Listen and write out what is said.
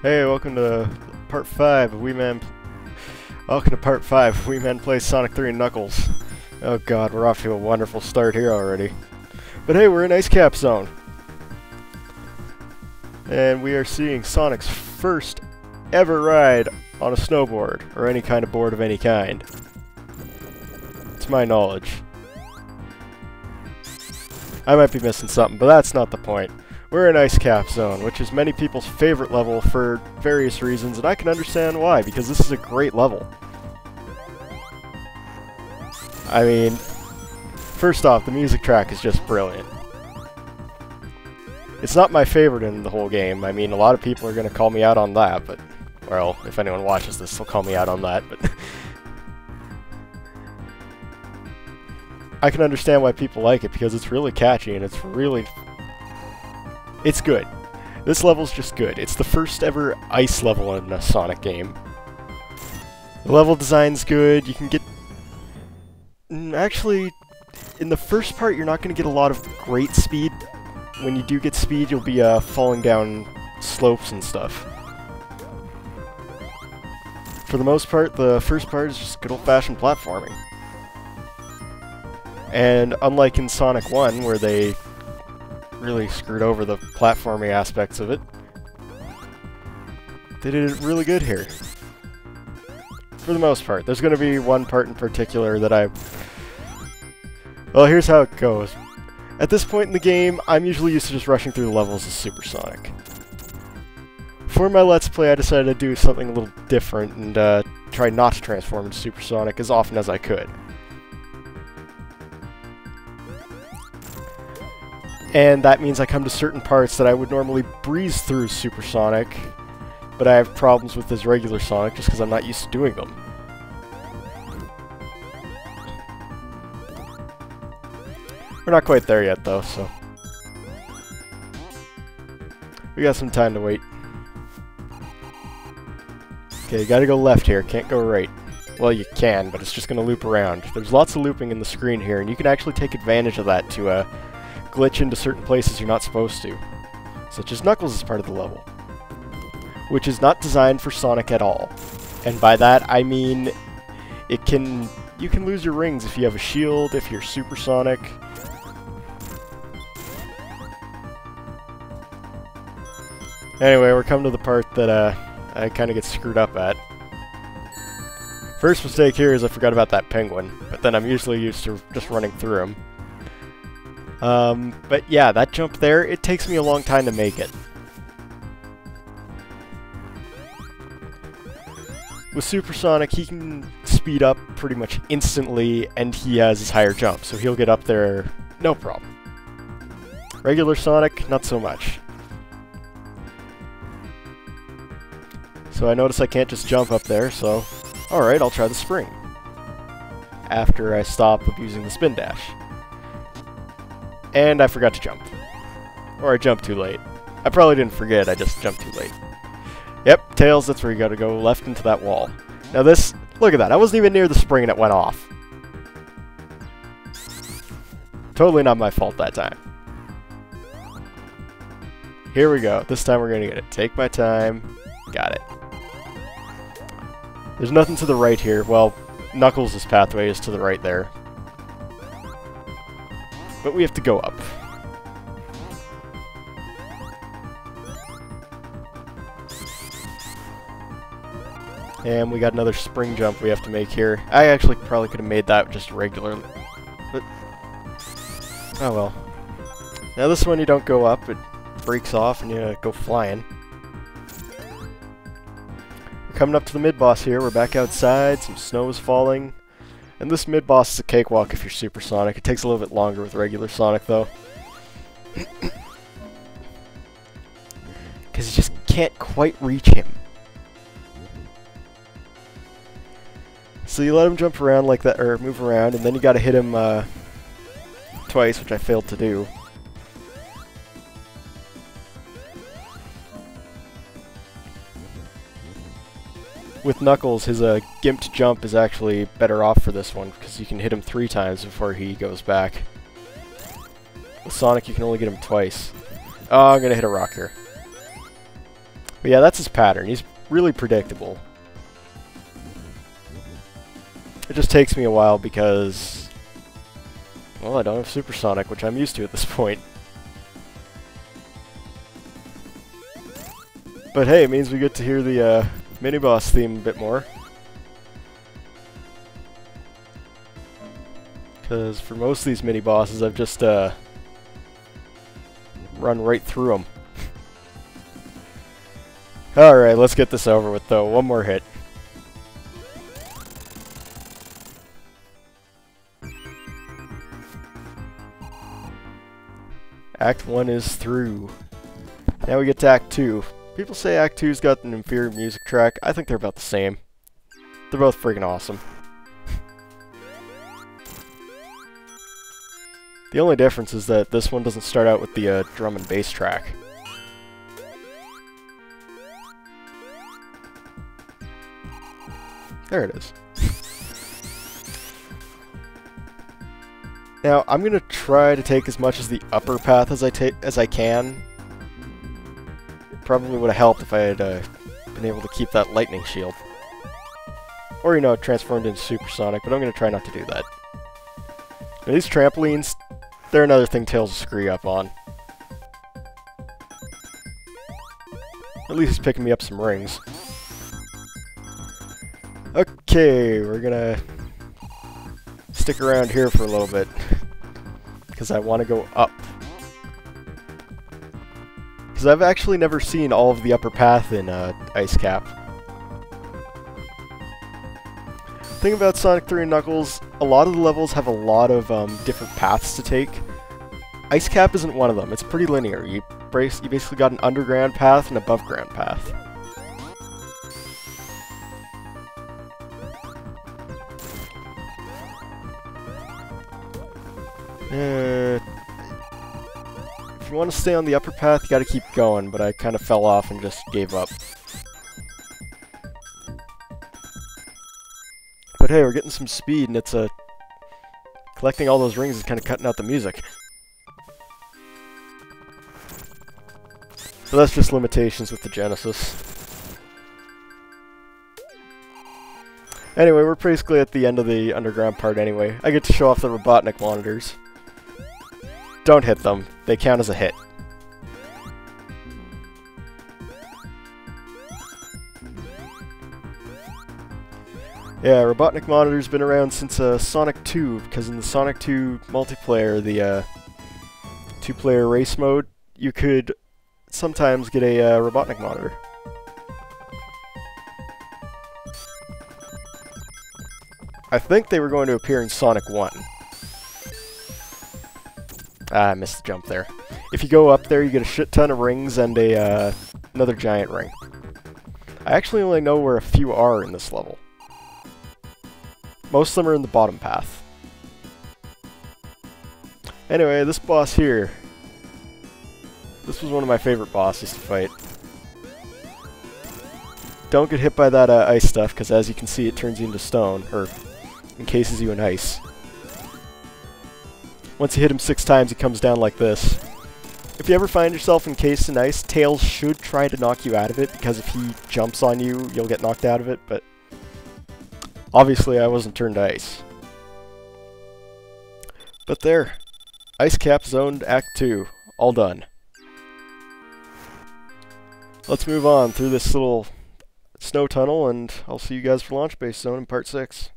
Hey, welcome to part 5 of Welcome to part 5 of Wee Men Play Sonic 3 and Knuckles. Oh god, we're off to a wonderful start here already. But hey, we're in Ice Cap Zone. And we are seeing Sonic's first ever ride on a snowboard, or any kind of board of any kind. To my knowledge. I might be missing something, but that's not the point. We're in Ice Cap Zone, which is many people's favorite level for various reasons, and I can understand why, because this is a great level. I mean, first off, the music track is just brilliant. It's not my favorite in the whole game. I mean, a lot of people are going to call me out on that, but... well, if anyone watches this, they'll call me out on that, but... I can understand why people like it, because it's really catchy, and it's really... it's good. This level's just good. It's the first ever ice level in a Sonic game. The level design's good. You can get... actually, in the first part, you're not going to get a lot of great speed. When you do get speed, you'll be falling down slopes and stuff. For the most part, the first part is just good old-fashioned platforming. And unlike in Sonic 1, where they really screwed over the platforming aspects of it, they did it really good here. For the most part. There's going to be one part in particular that well, here's how it goes. At this point in the game, I'm usually used to just rushing through the levels as Super Sonic. For my Let's Play, I decided to do something a little different and try not to transform into Super Sonic as often as I could. And that means I come to certain parts that I would normally breeze through Super Sonic, but I have problems with this regular Sonic just because I'm not used to doing them. We're not quite there yet, though, so... we got some time to wait. Okay, you gotta go left here, can't go right. Well, you can, but it's just gonna loop around. There's lots of looping in the screen here, and you can actually take advantage of that to, glitch into certain places you're not supposed to. Such as Knuckles is part of the level. Which is not designed for Sonic at all. And by that, I mean, you can lose your rings if you have a shield, if you're Super Sonic. Anyway, we're coming to the part that I kind of get screwed up at. First mistake here is I forgot about that penguin, but then I'm usually used to just running through him. But yeah, that jump there, it takes me a long time to make it. With Super Sonic, he can speed up pretty much instantly, and he has his higher jump, so he'll get up there no problem. Regular Sonic, not so much. So I notice I can't just jump up there, so alright, I'll try the spring. After I stop abusing the spin dash. And I forgot to jump. Or I jumped too late. I probably didn't forget, I just jumped too late. Yep, Tails, that's where you gotta go, left into that wall. Now this, look at that, I wasn't even near the spring and it went off. Totally not my fault that time. Here we go, this time we're gonna get it. Take my time. Got it. There's nothing to the right here. Well, Knuckles' pathway is to the right there. But we have to go up. And we got another spring jump we have to make here. I actually probably could have made that just regularly. But... oh well. Now this one you don't go up, it breaks off and you go flying. We're coming up to the mid-boss here. We're back outside, some snow is falling. And this mid-boss is a cakewalk if you're Super Sonic. It takes a little bit longer with regular Sonic, though. Because you just can't quite reach him. So you let him jump around like that, or move around, and then you gotta hit him twice, which I failed to do. With Knuckles, his gimped jump is actually better off for this one, because you can hit him 3 times before he goes back. With Sonic, you can only get him twice. Oh, I'm gonna hit a rock here. But yeah, that's his pattern. He's really predictable. It just takes me a while because, well, I don't have Supersonic, which I'm used to at this point. But hey, it means we get to hear the mini-boss theme a bit more. Because for most of these mini-bosses, I've just run right through them. Alright, let's get this over with though. One more hit. Act 1 is through. Now we get to Act 2. People say Act 2's got an inferior music track. I think they're about the same. They're both freaking awesome. The only difference is that this one doesn't start out with the drum and bass track. There it is. Now, I'm gonna try to take as much as the upper path as I can. It probably would have helped if I had been able to keep that lightning shield. Or, you know, transformed into Supersonic, but I'm gonna try not to do that. Now, these trampolines, they're another thing Tails will screw up on. At least he's picking me up some rings. Okay, we're gonna stick around here for a little bit, because I want to go up. Because I've actually never seen all of the upper path in Ice Cap. The thing about Sonic 3 and Knuckles, a lot of the levels have a lot of different paths to take. Ice Cap isn't one of them. It's pretty linear. You basically got an underground path and an above ground path. If you want to stay on the upper path, you gotta keep going, but I kind of fell off and just gave up. But hey, we're getting some speed, and it's collecting all those rings is kind of cutting out the music. So that's just limitations with the Genesis. Anyway, we're basically at the end of the underground part anyway. I get to show off the Robotnik monitors. Don't hit them. They count as a hit. Yeah, Robotnik monitor's been around since Sonic 2, because in the Sonic 2 multiplayer, the two-player race mode, you could sometimes get a Robotnik monitor. I think they were going to appear in Sonic 1. Ah, I missed the jump there. If you go up there, you get a shit ton of rings and another giant ring. I actually only know where a few are in this level. Most of them are in the bottom path. Anyway, this boss here. This was one of my favorite bosses to fight. Don't get hit by that ice stuff, because as you can see, it turns you into stone, or encases you in ice. Once you hit him 6 times, he comes down like this. If you ever find yourself encased in ice, Tails should try to knock you out of it, because if he jumps on you, you'll get knocked out of it, but obviously I wasn't turned to ice. But there. Ice Cap Zoned Act 2. All done. Let's move on through this little snow tunnel, and I'll see you guys for Launch Base Zone in Part 6.